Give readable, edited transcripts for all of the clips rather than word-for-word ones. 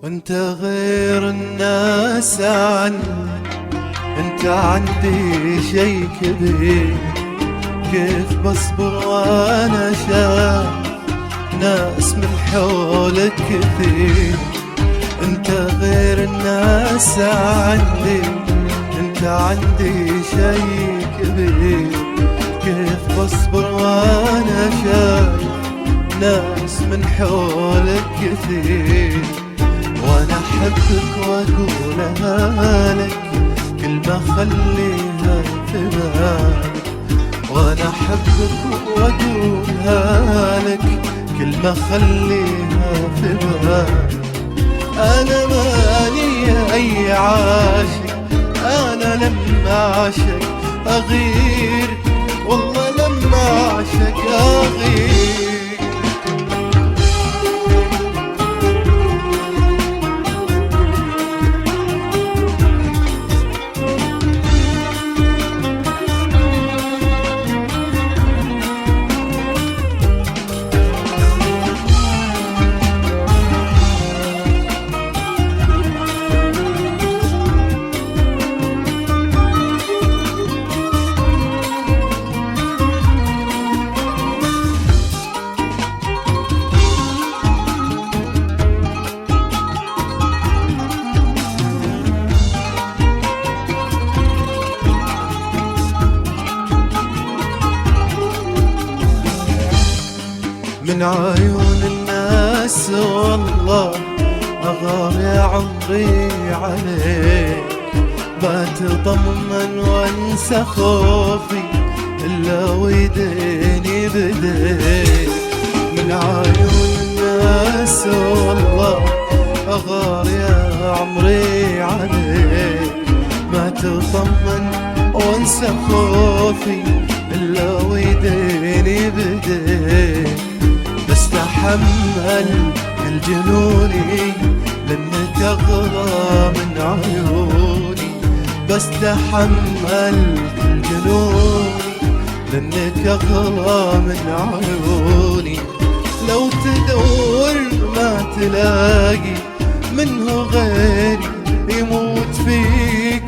وانت غير الناس عني، انت عندي شي كبير. كيف بصبر وانا شايف ناس من حولك كثير. انت غير الناس عندي، انت عندي شي كبير. كيف بصبر وانا شايف ناس من حولك كثير. وانا احبك واقولها لك كلمة خليها في بالك. وانا احبك واقولها لك كلمة خليها في بالك. انا مالي اي عاشق، انا لما اعشق اغير، والله لما اعشق اغير. من عيون الناس والله أغار يا عمري عليك. ما تطمن وانسى خوفي إلا ويديني بديك. من عيون الناس والله أغار يا عمري عليك. ما تطمن وانسى خوفي إلا ويديني بديك. بستحمل كل جنوني لأنك أغلى من عيوني. بستحمل كل جنوني لأنك أغلى من عيوني. لو تدور ما تلاقي منه غيري يموت فيك،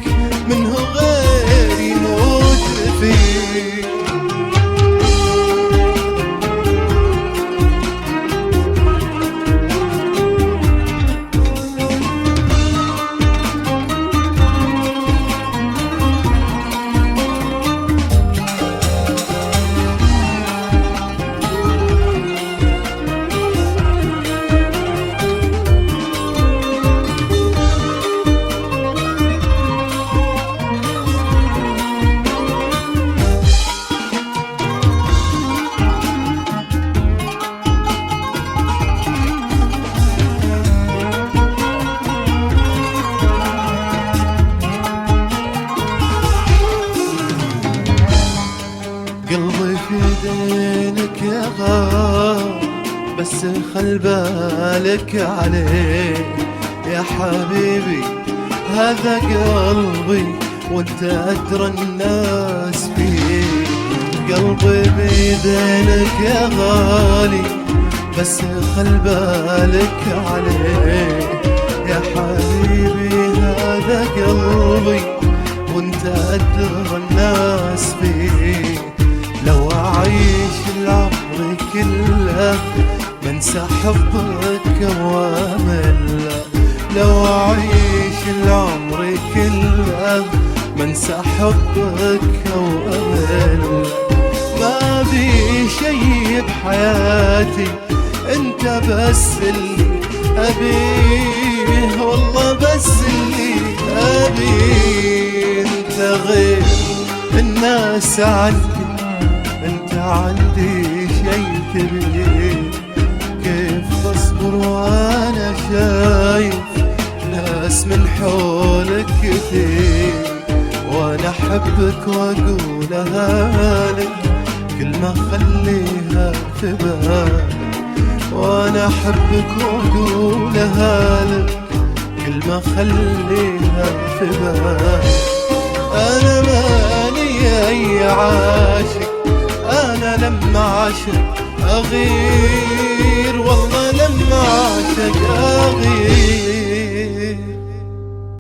منه غيري يموت فيك. قلبي في دينك يا غار، بس خل بالك عليه يا حبيبي. هذا قلبي وانت أدرى الناس فيه. قلبي بيدينك يا غالي، بس خل بالك عليه يا حبيبي. هذا قلبي وانت أدرى الناس فيه. لو أعيش العمر كله منسى حبك وامل. لو أعيش العمر كله منسى حبك وامل. ما بي شي بحياتي انت بس اللي أبيه، والله بس اللي أبيه. انت غير الناس عندي، انت عندي شي كبير. كيف بصبر وانا شايف ناس من حولك كثير، وانا احبك واقولها لك كل ما خليها في بالك، وانا احبك واقولها لك كل ما خليها في بالك. انا ماني اي عاشق، انا لما عاشق اغير، والله لما عاشق اغير.